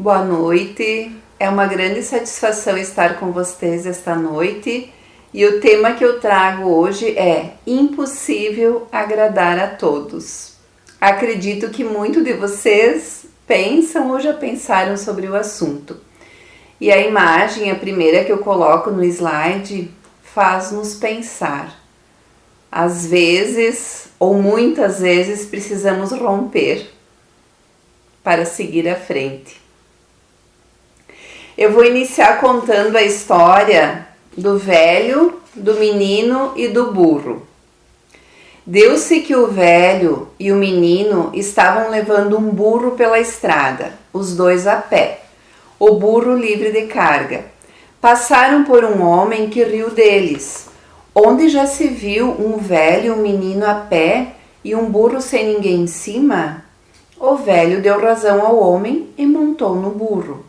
Boa noite, é uma grande satisfação estar com vocês esta noite e o tema que eu trago hoje é impossível agradar a todos. Acredito que muitos de vocês pensam ou já pensaram sobre o assunto. E a imagem, a primeira que eu coloco no slide, faz-nos pensar. Às vezes, ou muitas vezes, precisamos romper para seguir à frente. Eu vou iniciar contando a história do velho, do menino e do burro. Deu-se que o velho e o menino estavam levando um burro pela estrada, os dois a pé, o burro livre de carga. Passaram por um homem que riu deles, onde já se viu um velho e um menino a pé e um burro sem ninguém em cima. O velho deu razão ao homem e montou no burro.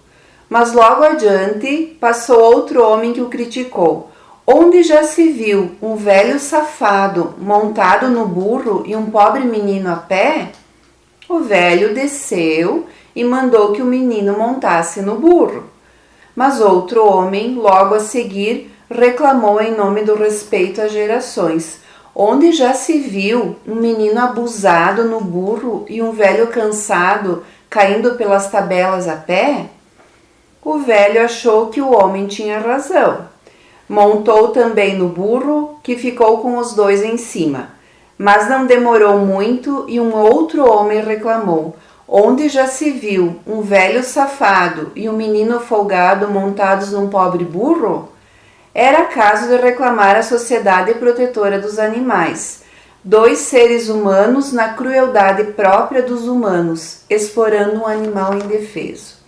Mas logo adiante passou outro homem que o criticou, onde já se viu um velho safado montado no burro e um pobre menino a pé. O velho desceu e mandou que o menino montasse no burro. Mas outro homem, logo a seguir, reclamou em nome do respeito às gerações, onde já se viu um menino abusado no burro e um velho cansado caindo pelas tabelas a pé. O velho achou que o homem tinha razão. Montou também no burro, que ficou com os dois em cima. Mas não demorou muito e um outro homem reclamou, onde já se viu um velho safado e um menino folgado montados num pobre burro. Era caso de reclamar a sociedade protetora dos animais, dois seres humanos na crueldade própria dos humanos, explorando um animal indefeso.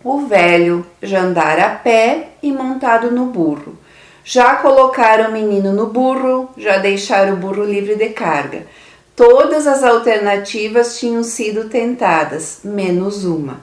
O velho já andara a pé e montado no burro. Já colocaram o menino no burro, já deixaram o burro livre de carga. Todas as alternativas tinham sido tentadas, menos uma.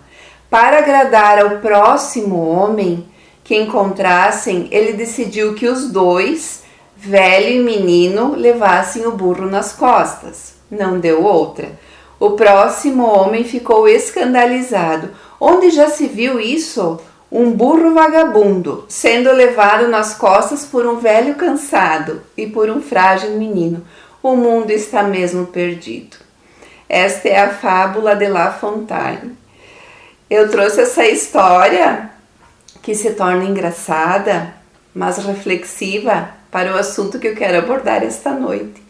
Para agradar ao próximo homem que encontrassem, ele decidiu que os dois, velho e menino, levassem o burro nas costas. Não deu outra. O próximo homem ficou escandalizado. Onde já se viu isso? Um burro vagabundo sendo levado nas costas por um velho cansado e por um frágil menino. O mundo está mesmo perdido. Esta é a fábula de La Fontaine. Eu trouxe essa história que se torna engraçada, mas reflexiva para o assunto que eu quero abordar esta noite.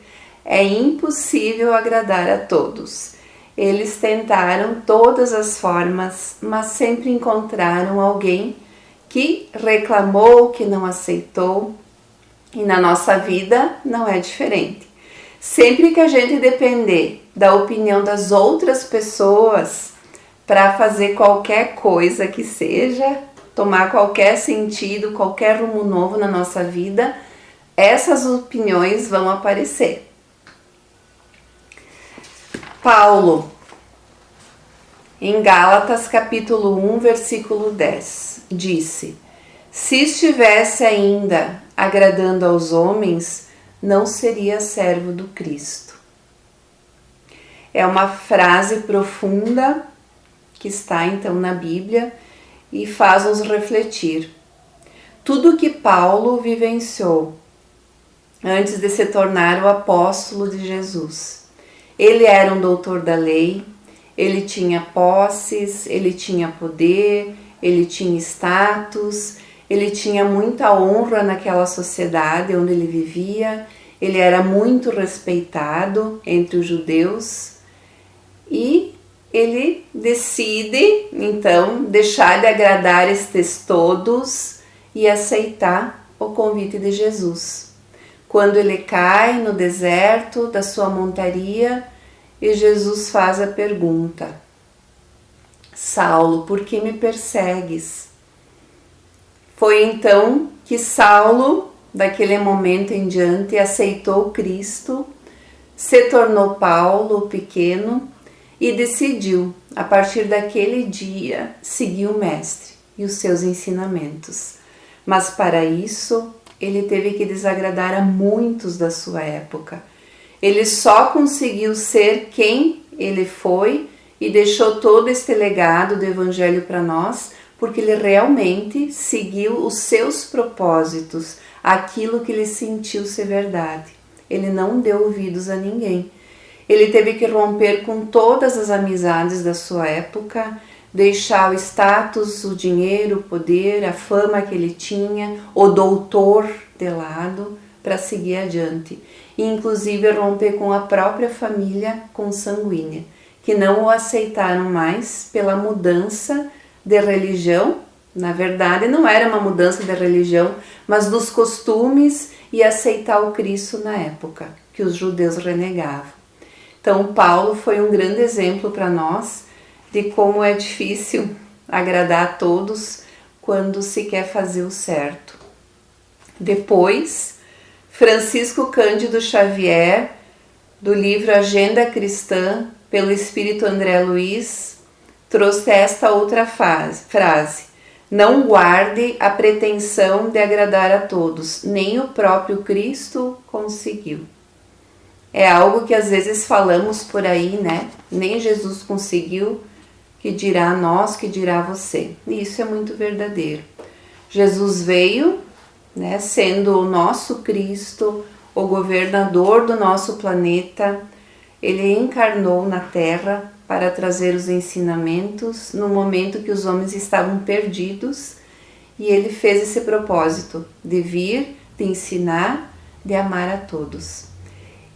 É impossível agradar a todos. Eles tentaram todas as formas, mas sempre encontraram alguém que reclamou, que não aceitou. E na nossa vida não é diferente. Sempre que a gente depender da opinião das outras pessoas para fazer qualquer coisa que seja, tomar qualquer sentido, qualquer rumo novo na nossa vida, essas opiniões vão aparecer. Paulo, em Gálatas capítulo 1, versículo 10, disse: se estivesse ainda agradando aos homens, não seria servo do Cristo. É uma frase profunda que está então na Bíblia e faz-nos refletir. Tudo que Paulo vivenciou antes de se tornar o apóstolo de Jesus. Ele era um doutor da lei, ele tinha posses, ele tinha poder, ele tinha status, ele tinha muita honra naquela sociedade onde ele vivia, ele era muito respeitado entre os judeus e ele decide, então, deixar de agradar estes todos e aceitar o convite de Jesus. Quando ele cai no deserto da sua montaria e Jesus faz a pergunta: Saulo, por que me persegues? Foi então que Saulo, daquele momento em diante, aceitou Cristo, se tornou Paulo o pequeno e decidiu, a partir daquele dia, seguir o Mestre e os seus ensinamentos. Mas para isso, ele teve que desagradar a muitos da sua época. Ele só conseguiu ser quem ele foi e deixou todo este legado do Evangelho para nós, porque ele realmente seguiu os seus propósitos, aquilo que ele sentiu ser verdade. Ele não deu ouvidos a ninguém. Ele teve que romper com todas as amizades da sua época, deixar o status, o dinheiro, o poder, a fama que ele tinha, o doutor de lado, para seguir adiante. E inclusive romper com a própria família consanguínea, que não o aceitaram mais pela mudança de religião. Na verdade, não era uma mudança de religião, mas dos costumes e aceitar o Cristo na época, que os judeus renegavam. Então, Paulo foi um grande exemplo para nós de como é difícil agradar a todos quando se quer fazer o certo. Depois, Francisco Cândido Xavier, do livro Agenda Cristã, pelo Espírito André Luiz, trouxe esta outra frase: não guarde a pretensão de agradar a todos, nem o próprio Cristo conseguiu. É algo que às vezes falamos por aí, né? Nem Jesus conseguiu, que dirá a nós, que dirá a você. E isso é muito verdadeiro. Jesus veio, né, sendo o nosso Cristo, o governador do nosso planeta. Ele encarnou na Terra para trazer os ensinamentos no momento que os homens estavam perdidos, e ele fez esse propósito de vir, de ensinar, de amar a todos.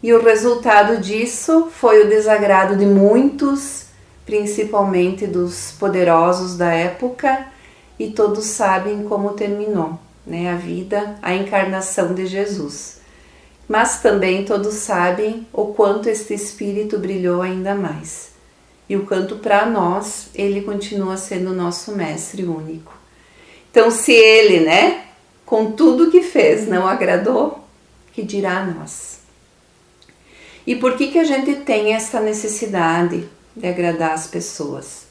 E o resultado disso foi o desagrado de muitos, principalmente dos poderosos da época, e todos sabem como terminou, né, a vida, a encarnação de Jesus. Mas também todos sabem o quanto este Espírito brilhou ainda mais. E o quanto para nós ele continua sendo o nosso mestre único. Então, se ele, né, com tudo que fez, não agradou, que dirá a nós? E por que a gente tem essa necessidade de agradar as pessoas?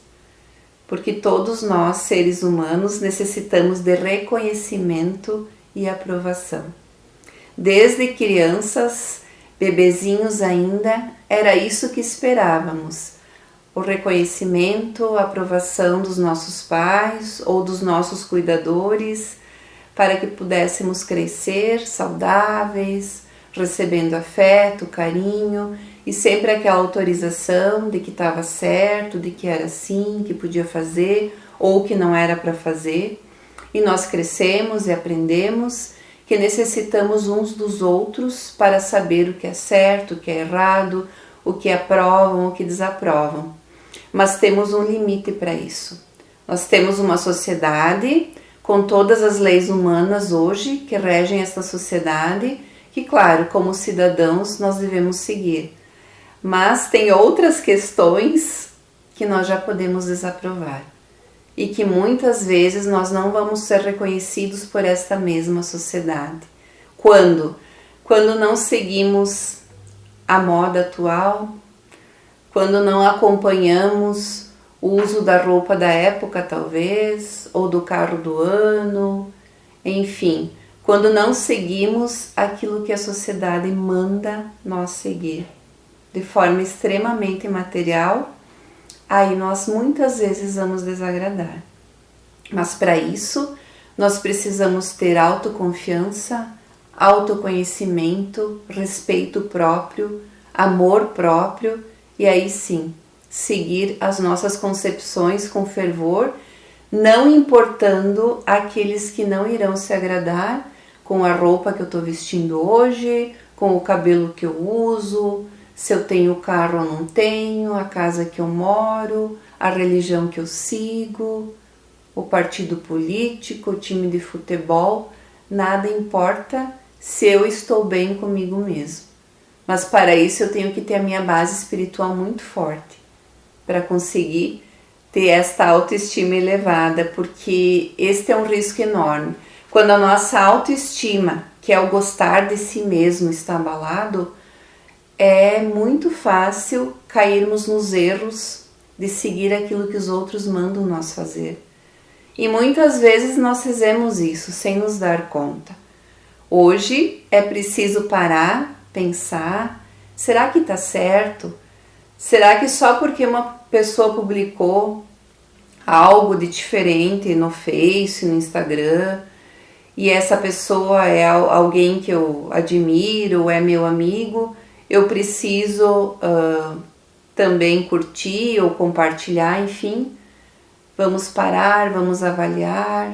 Porque todos nós, seres humanos, necessitamos de reconhecimento e aprovação. Desde crianças, bebezinhos ainda, era isso que esperávamos. O reconhecimento, a aprovação dos nossos pais ou dos nossos cuidadores, para que pudéssemos crescer saudáveis, recebendo afeto, carinho e sempre aquela autorização de que estava certo, de que era assim, que podia fazer ou que não era para fazer. E nós crescemos e aprendemos que necessitamos uns dos outros para saber o que é certo, o que é errado, o que aprovam, o que desaprovam. Mas temos um limite para isso. Nós temos uma sociedade com todas as leis humanas hoje que regem esta sociedade, que, claro, como cidadãos nós devemos seguir. Mas tem outras questões que nós já podemos desaprovar e que muitas vezes nós não vamos ser reconhecidos por esta mesma sociedade. Quando? Quando não seguimos a moda atual, quando não acompanhamos o uso da roupa da época, talvez, ou do carro do ano, enfim, quando não seguimos aquilo que a sociedade manda nós seguir, de forma extremamente material, aí nós muitas vezes vamos desagradar. Mas para isso, nós precisamos ter autoconfiança, autoconhecimento, respeito próprio, amor próprio, e aí sim, seguir as nossas concepções com fervor, não importando aqueles que não irão se agradar com a roupa que eu estou vestindo hoje, com o cabelo que eu uso, se eu tenho carro ou não tenho, a casa que eu moro, a religião que eu sigo, o partido político, o time de futebol, nada importa se eu estou bem comigo mesmo. Mas para isso eu tenho que ter a minha base espiritual muito forte, para conseguir ter esta autoestima elevada, porque este é um risco enorme. Quando a nossa autoestima, que é o gostar de si mesmo, está abalado, é muito fácil cairmos nos erros de seguir aquilo que os outros mandam nós fazer. E muitas vezes nós fizemos isso sem nos dar conta. Hoje é preciso parar, pensar, será que está certo? Será que só porque uma pessoa publicou algo de diferente no Face, no Instagram, e essa pessoa é alguém que eu admiro, é meu amigo, eu preciso também curtir ou compartilhar, enfim. Vamos parar, vamos avaliar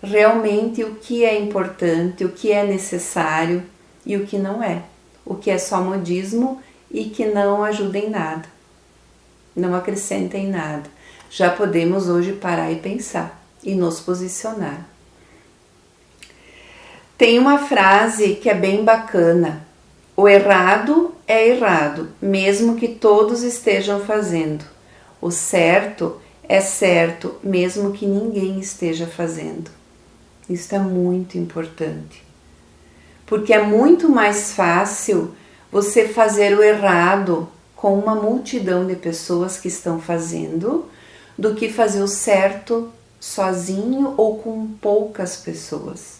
realmente o que é importante, o que é necessário e o que não é. O que é só modismo e que não ajuda em nada, não acrescenta em nada. Já podemos hoje parar e pensar e nos posicionar. Tem uma frase que é bem bacana: o errado é errado, mesmo que todos estejam fazendo. O certo é certo, mesmo que ninguém esteja fazendo. Isso é muito importante, porque é muito mais fácil você fazer o errado com uma multidão de pessoas que estão fazendo do que fazer o certo sozinho ou com poucas pessoas.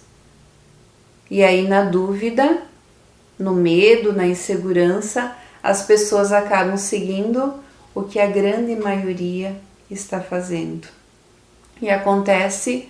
E aí, na dúvida, no medo, na insegurança, as pessoas acabam seguindo o que a grande maioria está fazendo. E acontece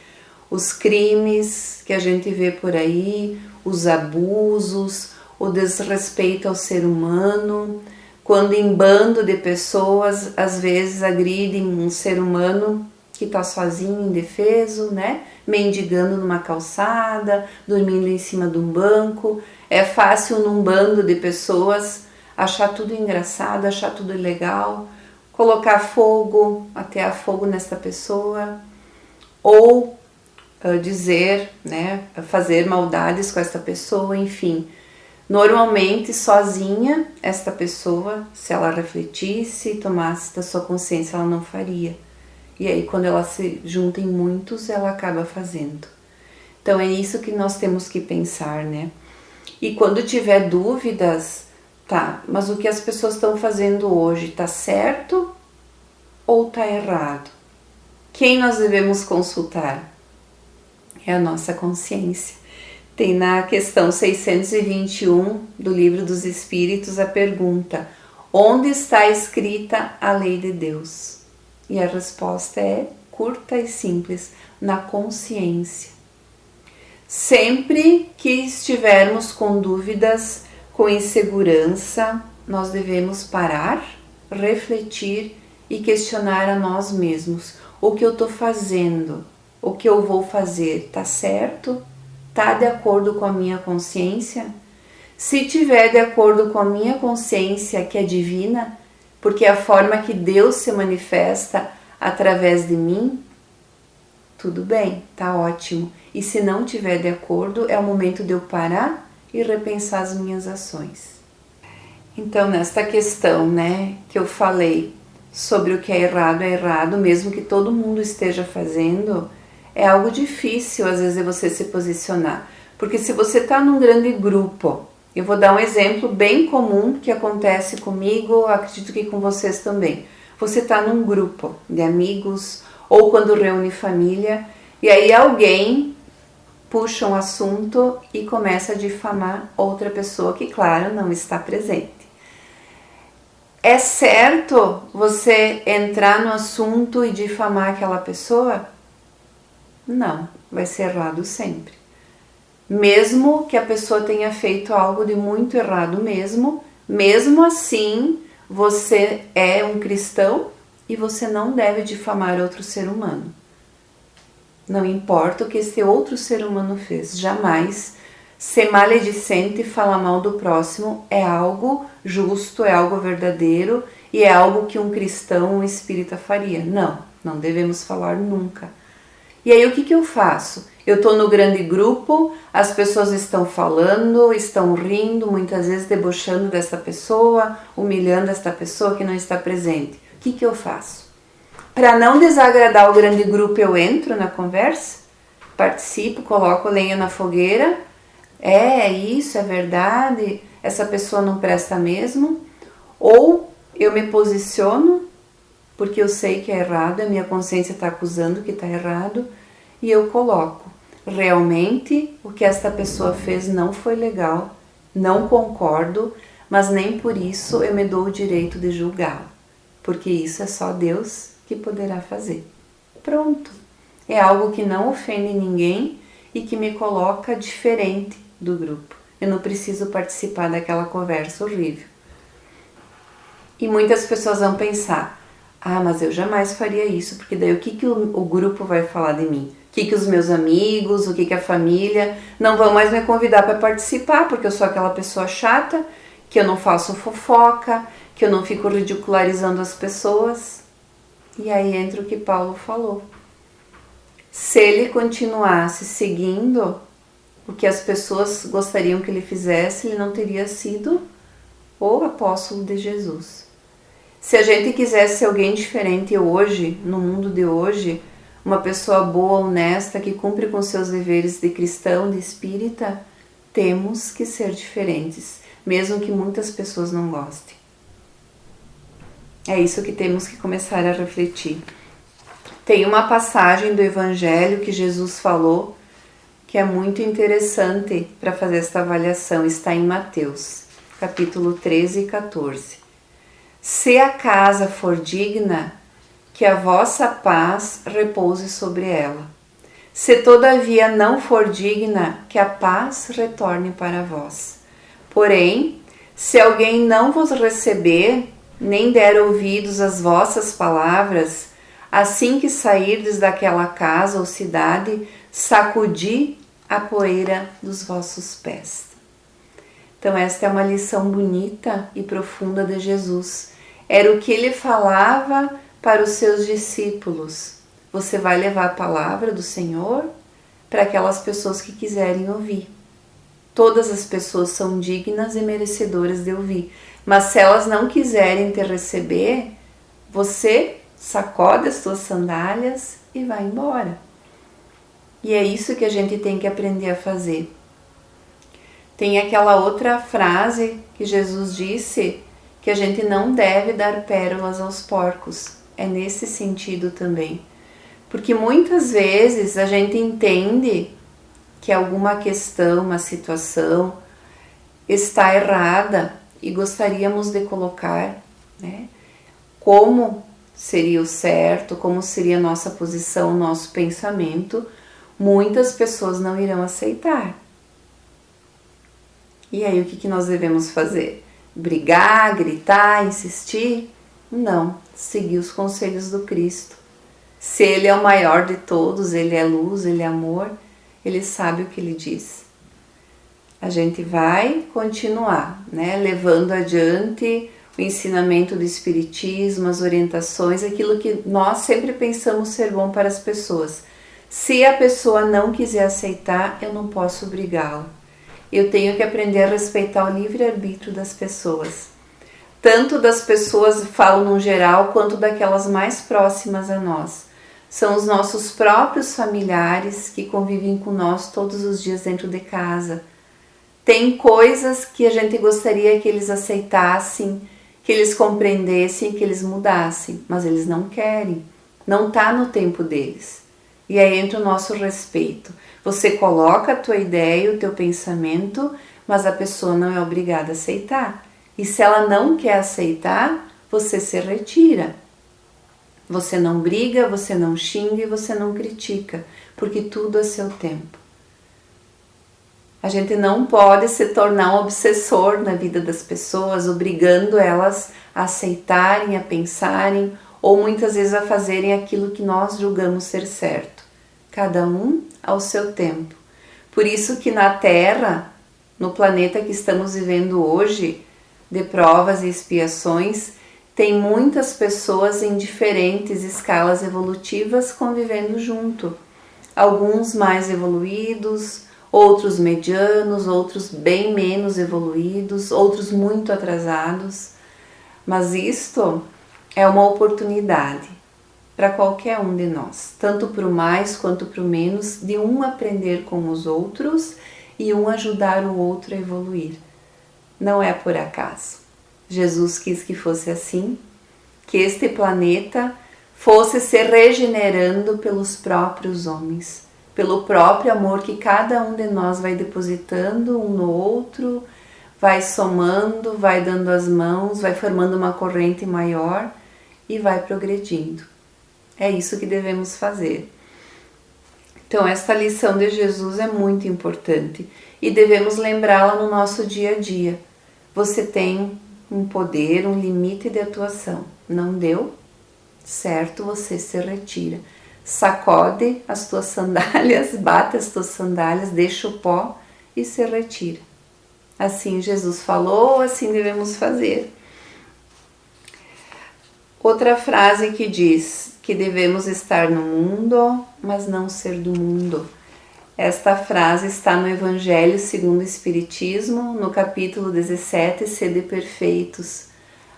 os crimes que a gente vê por aí, os abusos, o desrespeito ao ser humano, quando em bando de pessoas, às vezes agridem um ser humano que está sozinho, indefeso, né? Mendigando numa calçada, dormindo em cima de um banco. É fácil num bando de pessoas achar tudo engraçado, achar tudo legal, colocar fogo, atear fogo nessa pessoa, ou dizer, né, fazer maldades com essa pessoa, enfim. Normalmente, sozinha, esta pessoa, se ela refletisse e tomasse da sua consciência, ela não faria. E aí, quando ela se junta em muitos, ela acaba fazendo. Então, é isso que nós temos que pensar, né? E quando tiver dúvidas, tá, mas o que as pessoas estão fazendo hoje, tá certo ou tá errado? Quem nós devemos consultar? É a nossa consciência. Tem na questão 621 do Livro dos Espíritos a pergunta: onde está escrita a lei de Deus? E a resposta é curta e simples: na consciência. Sempre que estivermos com dúvidas, com insegurança, nós devemos parar, refletir e questionar a nós mesmos: o que eu estou fazendo, o que eu vou fazer, está certo? Está de acordo com a minha consciência? Se tiver de acordo com a minha consciência, que é divina, porque é a forma que Deus se manifesta através de mim, tudo bem, tá ótimo. E se não tiver de acordo, é o momento de eu parar e repensar as minhas ações. Então, nesta questão, né, que eu falei sobre o que é errado, mesmo que todo mundo esteja fazendo, é algo difícil, às vezes, de você se posicionar. Porque se você está num grande grupo, eu vou dar um exemplo bem comum que acontece comigo, acredito que com vocês também. Você está num grupo de amigos ou quando reúne família e aí alguém puxa um assunto e começa a difamar outra pessoa que, claro, não está presente. É certo você entrar no assunto e difamar aquela pessoa? Não, vai ser errado sempre. Mesmo que a pessoa tenha feito algo de muito errado mesmo assim, você é um cristão e você não deve difamar outro ser humano. Não importa o que esse outro ser humano fez, jamais ser maledicente e falar mal do próximo é algo justo, é algo verdadeiro e é algo que um cristão, um espírita faria. Não, não devemos falar nunca. E aí o que eu faço? Eu estou no grande grupo, as pessoas estão falando, estão rindo, muitas vezes debochando dessa pessoa, humilhando esta pessoa que não está presente. O que eu faço? Para não desagradar o grande grupo, eu entro na conversa, participo, coloco lenha na fogueira. É isso, é verdade, essa pessoa não presta mesmo. Ou eu me posiciono, porque eu sei que é errado, a minha consciência está acusando que está errado, e eu coloco: realmente o que esta pessoa fez não foi legal, não concordo, mas nem por isso eu me dou o direito de julgá-la. porque isso é só Deus que poderá fazer. Pronto. É algo que não ofende ninguém e que me coloca diferente do grupo. Eu não preciso participar daquela conversa horrível. E muitas pessoas vão pensar, mas eu jamais faria isso, porque daí o que o grupo vai falar de mim? O que os meus amigos, o que a família não vão mais me convidar para participar, porque eu sou aquela pessoa chata, que eu não faço fofoca, que eu não fico ridicularizando as pessoas. E aí entra o que Paulo falou. Se ele continuasse seguindo o que as pessoas gostariam que ele fizesse, ele não teria sido o apóstolo de Jesus. Se a gente quisesse ser alguém diferente hoje, no mundo de hoje, uma pessoa boa, honesta, que cumpre com seus deveres de cristão, de espírita, temos que ser diferentes, mesmo que muitas pessoas não gostem. É isso que temos que começar a refletir. Tem uma passagem do Evangelho que Jesus falou que é muito interessante para fazer esta avaliação. Está em Mateus, capítulo 13 e 14. Se a casa for digna, que a vossa paz repouse sobre ela. Se todavia não for digna, que a paz retorne para vós. Porém, se alguém não vos receber, nem der ouvidos às vossas palavras, assim que sairdes daquela casa ou cidade, sacudi a poeira dos vossos pés. Então esta é uma lição bonita e profunda de Jesus. Era o que ele falava para os seus discípulos. Você vai levar a palavra do Senhor para aquelas pessoas que quiserem ouvir. Todas as pessoas são dignas e merecedoras de ouvir. Mas se elas não quiserem te receber, você sacode as suas sandálias e vai embora. E é isso que a gente tem que aprender a fazer. Tem aquela outra frase que Jesus disse, que a gente não deve dar pérolas aos porcos. É nesse sentido também. Porque muitas vezes a gente entende que alguma questão, uma situação está errada e gostaríamos de colocar, né, como seria o certo, como seria a nossa posição, nosso pensamento. Muitas pessoas não irão aceitar. E aí o que nós devemos fazer? Brigar, gritar, insistir? Não, seguir os conselhos do Cristo. Se Ele é o maior de todos, Ele é luz, Ele é amor, Ele sabe o que Ele diz. A gente vai continuar, né, levando adiante o ensinamento do Espiritismo, as orientações, aquilo que nós sempre pensamos ser bom para as pessoas. Se a pessoa não quiser aceitar, eu não posso obrigá-la. Eu tenho que aprender a respeitar o livre-arbítrio das pessoas. Tanto das pessoas, falo no geral, quanto daquelas mais próximas a nós. São os nossos próprios familiares que convivem com nós todos os dias dentro de casa. Tem coisas que a gente gostaria que eles aceitassem, que eles compreendessem, que eles mudassem, mas eles não querem. Não está no tempo deles. E aí entra o nosso respeito. Você coloca a tua ideia, o teu pensamento, mas a pessoa não é obrigada a aceitar. E se ela não quer aceitar, você se retira. Você não briga, você não xinga e você não critica, porque tudo é seu tempo. A gente não pode se tornar um obsessor na vida das pessoas, obrigando elas a aceitarem, a pensarem, ou muitas vezes a fazerem aquilo que nós julgamos ser certo. Cada um ao seu tempo. Por isso que na Terra, no planeta que estamos vivendo hoje, de provas e expiações, tem muitas pessoas em diferentes escalas evolutivas convivendo junto. Alguns mais evoluídos, outros medianos, outros bem menos evoluídos, outros muito atrasados. Mas isto é uma oportunidade para qualquer um de nós, tanto para o mais quanto para o menos, de um aprender com os outros e um ajudar o outro a evoluir. Não é por acaso. Jesus quis que fosse assim, que este planeta fosse se regenerando pelos próprios homens, pelo próprio amor que cada um de nós vai depositando um no outro, vai somando, vai dando as mãos, vai formando uma corrente maior, e vai progredindo. É isso que devemos fazer. Então, esta lição de Jesus é muito importante e devemos lembrá-la no nosso dia a dia. Você tem um poder, um limite de atuação. Não deu certo, você se retira. Sacode as tuas sandálias, bate as tuas sandálias, deixa o pó e se retira. Assim Jesus falou, assim devemos fazer. Outra frase que diz que devemos estar no mundo, mas não ser do mundo. Esta frase está no Evangelho segundo o Espiritismo, no capítulo 17, Sede Perfeitos,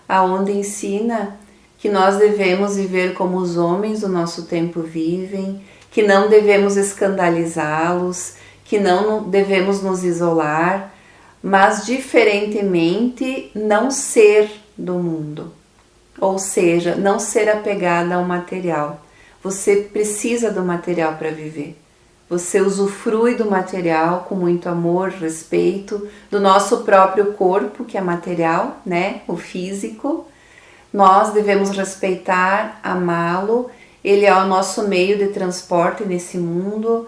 aonde ensina que nós devemos viver como os homens do nosso tempo vivem, que não devemos escandalizá-los, que não devemos nos isolar, mas diferentemente não ser do mundo. Ou seja, não ser apegada ao material. Você precisa do material para viver. Você usufrui do material com muito amor, respeito, do nosso próprio corpo, que é material, né? O físico. Nós devemos respeitar, amá-lo. Ele é o nosso meio de transporte nesse mundo.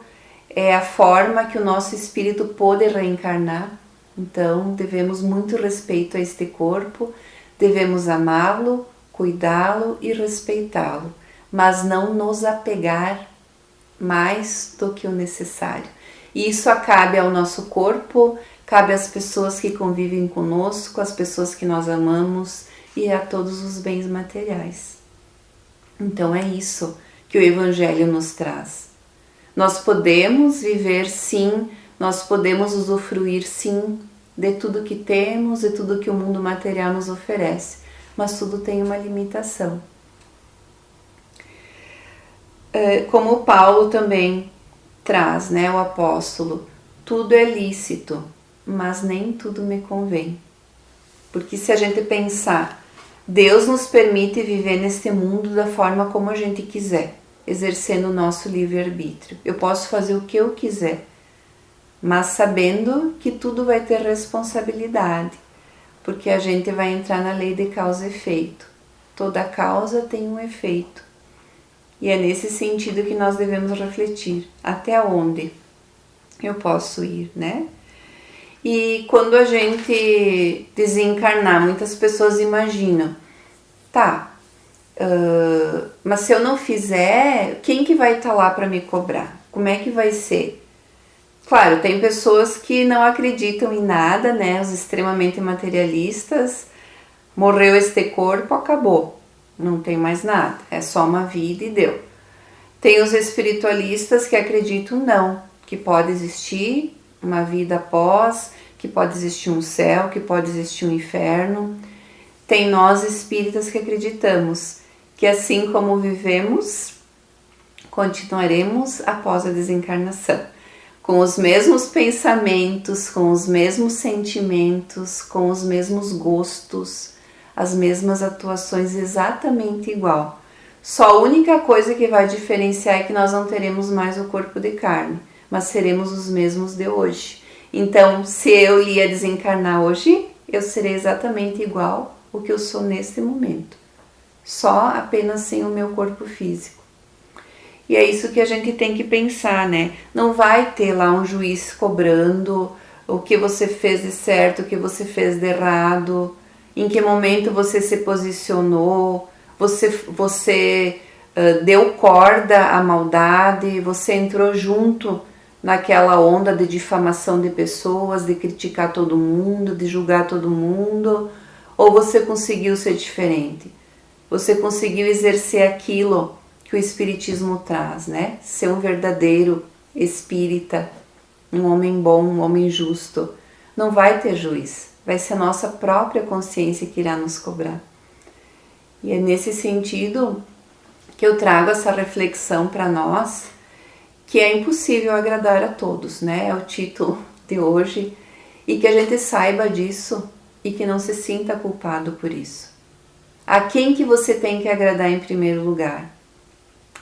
É a forma que o nosso espírito pode reencarnar. Então, devemos muito respeito a este corpo. Devemos amá-lo, cuidá-lo e respeitá-lo, mas não nos apegar mais do que o necessário. E isso cabe ao nosso corpo, cabe às pessoas que convivem conosco, às pessoas que nós amamos e a todos os bens materiais. Então é isso que o Evangelho nos traz. Nós podemos viver sim, nós podemos usufruir sim de tudo que temos, de tudo que o mundo material nos oferece, mas tudo tem uma limitação. Como Paulo também traz, né, o apóstolo, tudo é lícito, mas nem tudo me convém. Porque se a gente pensar, Deus nos permite viver neste mundo da forma como a gente quiser, exercendo o nosso livre-arbítrio. Eu posso fazer o que eu quiser, mas sabendo que tudo vai ter responsabilidade, porque a gente vai entrar na lei de causa e efeito. Toda causa tem um efeito. E é nesse sentido que nós devemos refletir. Até onde eu posso ir, né? E quando a gente desencarnar, muitas pessoas imaginam, mas se eu não fizer, quem que vai estar lá para me cobrar? Como é que vai ser? Claro, tem pessoas que não acreditam em nada, né? Os extremamente materialistas, morreu este corpo, acabou, não tem mais nada, é só uma vida e deu. Tem os espiritualistas que acreditam não, que pode existir uma vida após, que pode existir um céu, que pode existir um inferno. Tem nós espíritas que acreditamos que assim como vivemos, continuaremos após a desencarnação. Com os mesmos pensamentos, com os mesmos sentimentos, com os mesmos gostos, as mesmas atuações exatamente igual. Só a única coisa que vai diferenciar é que nós não teremos mais o corpo de carne, mas seremos os mesmos de hoje. Então, se eu ia desencarnar hoje, eu serei exatamente igual o que eu sou neste momento. Só apenas sem o meu corpo físico. E é isso que a gente tem que pensar, né? Não vai ter lá um juiz cobrando o que você fez de certo, o que você fez de errado, em que momento você se posicionou, você deu corda à maldade, você entrou junto naquela onda de difamação de pessoas, de criticar todo mundo, de julgar todo mundo, ou você conseguiu ser diferente? Você conseguiu exercer aquilo que o Espiritismo traz, né? Ser um verdadeiro espírita, um homem bom, um homem justo. Não vai ter juiz, vai ser a nossa própria consciência que irá nos cobrar. E é nesse sentido que eu trago essa reflexão para nós, que é impossível agradar a todos, né? É o título de hoje, e que a gente saiba disso e que não se sinta culpado por isso. A quem que você tem que agradar em primeiro lugar?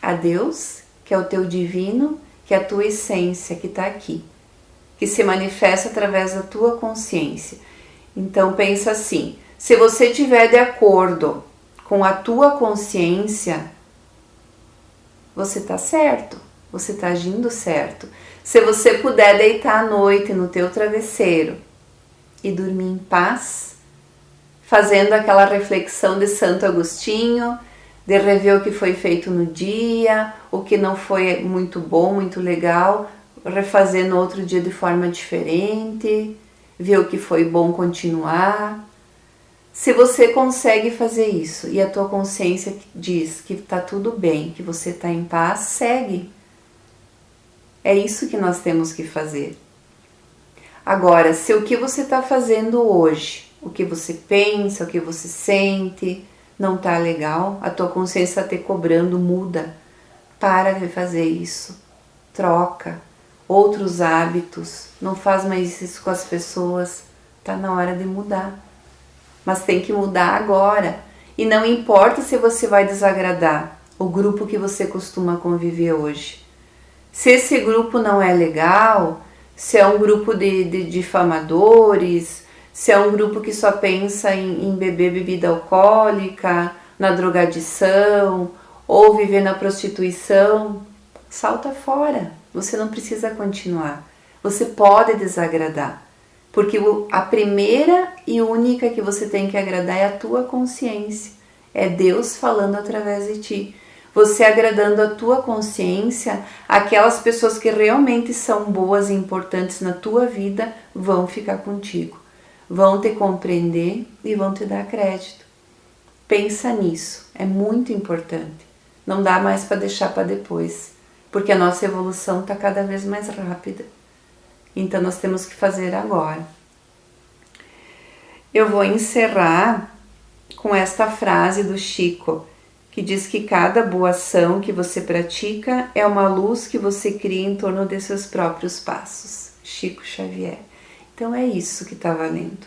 A Deus, que é o teu divino, que é a tua essência que está aqui, que se manifesta através da tua consciência. Então pensa assim, se você estiver de acordo com a tua consciência, você está certo, você está agindo certo. Se você puder deitar à noite no teu travesseiro e dormir em paz, fazendo aquela reflexão de Santo Agostinho, de rever o que foi feito no dia, o que não foi muito bom, muito legal, refazer no outro dia de forma diferente, ver o que foi bom, continuar. Se você consegue fazer isso e a tua consciência diz que está tudo bem, que você está em paz, segue. É isso que nós temos que fazer. Agora, se o que você está fazendo hoje, o que você pensa, o que você sente, não está legal, a tua consciência está te cobrando, muda. Para de fazer isso. Troca. Outros hábitos. Não faz mais isso com as pessoas. Está na hora de mudar. Mas tem que mudar agora. E não importa se você vai desagradar o grupo que você costuma conviver hoje. Se esse grupo não é legal, se é um grupo de difamadores, se é um grupo que só pensa em beber bebida alcoólica, na drogadição ou viver na prostituição, salta fora. Você não precisa continuar. Você pode desagradar. Porque a primeira e única que você tem que agradar é a tua consciência. É Deus falando através de ti. Você agradando a tua consciência, aquelas pessoas que realmente são boas e importantes na tua vida vão ficar contigo. Vão te compreender e vão te dar crédito. Pensa nisso, é muito importante. Não dá mais para deixar para depois, porque a nossa evolução está cada vez mais rápida. Então nós temos que fazer agora. Eu vou encerrar com esta frase do Chico, que diz que cada boa ação que você pratica é uma luz que você cria em torno de seus próprios passos. Chico Xavier. Então é isso que está valendo.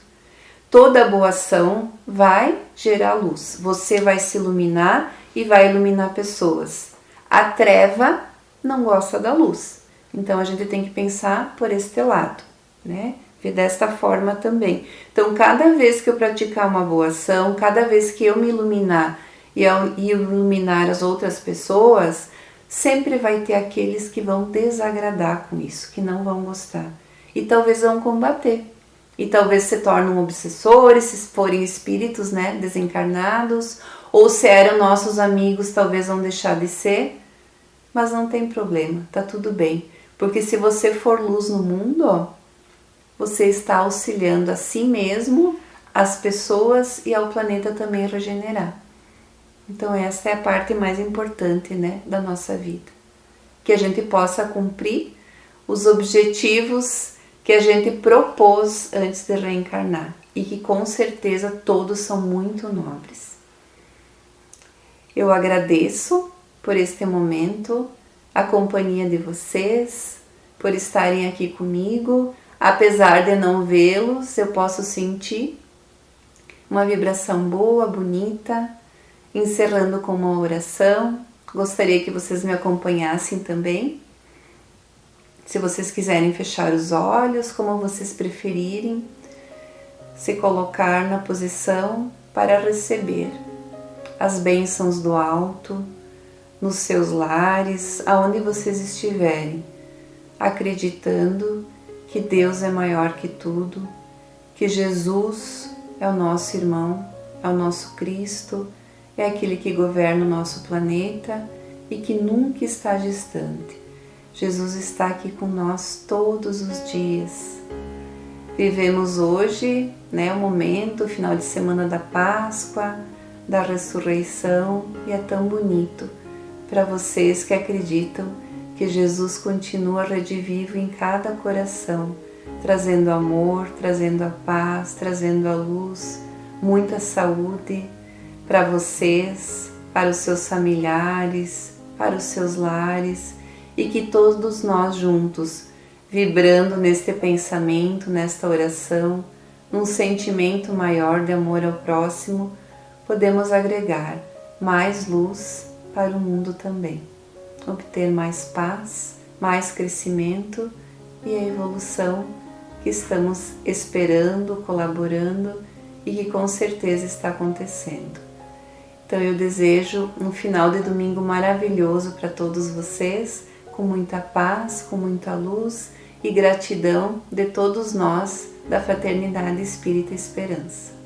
Toda boa ação vai gerar luz. Você vai se iluminar e vai iluminar pessoas. A treva não gosta da luz. Então a gente tem que pensar por este lado, né? Ver desta forma também. Então cada vez que eu praticar uma boa ação, cada vez que eu me iluminar e iluminar as outras pessoas, sempre vai ter aqueles que vão desagradar com isso, que não vão gostar. E talvez vão combater. E talvez se tornem obsessores, se forem espíritos, né, desencarnados, ou se eram nossos amigos, talvez vão deixar de ser. Mas não tem problema, tá tudo bem. Porque se você for luz no mundo, ó, você está auxiliando a si mesmo, as pessoas e ao planeta também regenerar. Então essa é a parte mais importante, né, da nossa vida. Que a gente possa cumprir os objetivos que a gente propôs antes de reencarnar. E que com certeza todos são muito nobres. Eu agradeço por este momento, a companhia de vocês, por estarem aqui comigo. Apesar de não vê-los, eu posso sentir uma vibração boa, bonita. Encerrando com uma oração, gostaria que vocês me acompanhassem também. Se vocês quiserem fechar os olhos, como vocês preferirem, se colocar na posição para receber as bênçãos do alto, nos seus lares, aonde vocês estiverem, acreditando que Deus é maior que tudo, que Jesus é o nosso irmão, é o nosso Cristo, é aquele que governa o nosso planeta e que nunca está distante. Jesus está aqui com nós todos os dias. Vivemos hoje, né, o momento, o final de semana da Páscoa, da ressurreição, e é tão bonito para vocês que acreditam que Jesus continua redivivo em cada coração, trazendo amor, trazendo a paz, trazendo a luz, muita saúde para vocês, para os seus familiares, para os seus lares, e que todos nós juntos, vibrando neste pensamento, nesta oração, num sentimento maior de amor ao próximo, podemos agregar mais luz para o mundo também, obter mais paz, mais crescimento e a evolução que estamos esperando, colaborando e que com certeza está acontecendo. Então eu desejo um final de domingo maravilhoso para todos vocês, com muita paz, com muita luz e gratidão de todos nós da Fraternidade Espírita Esperança.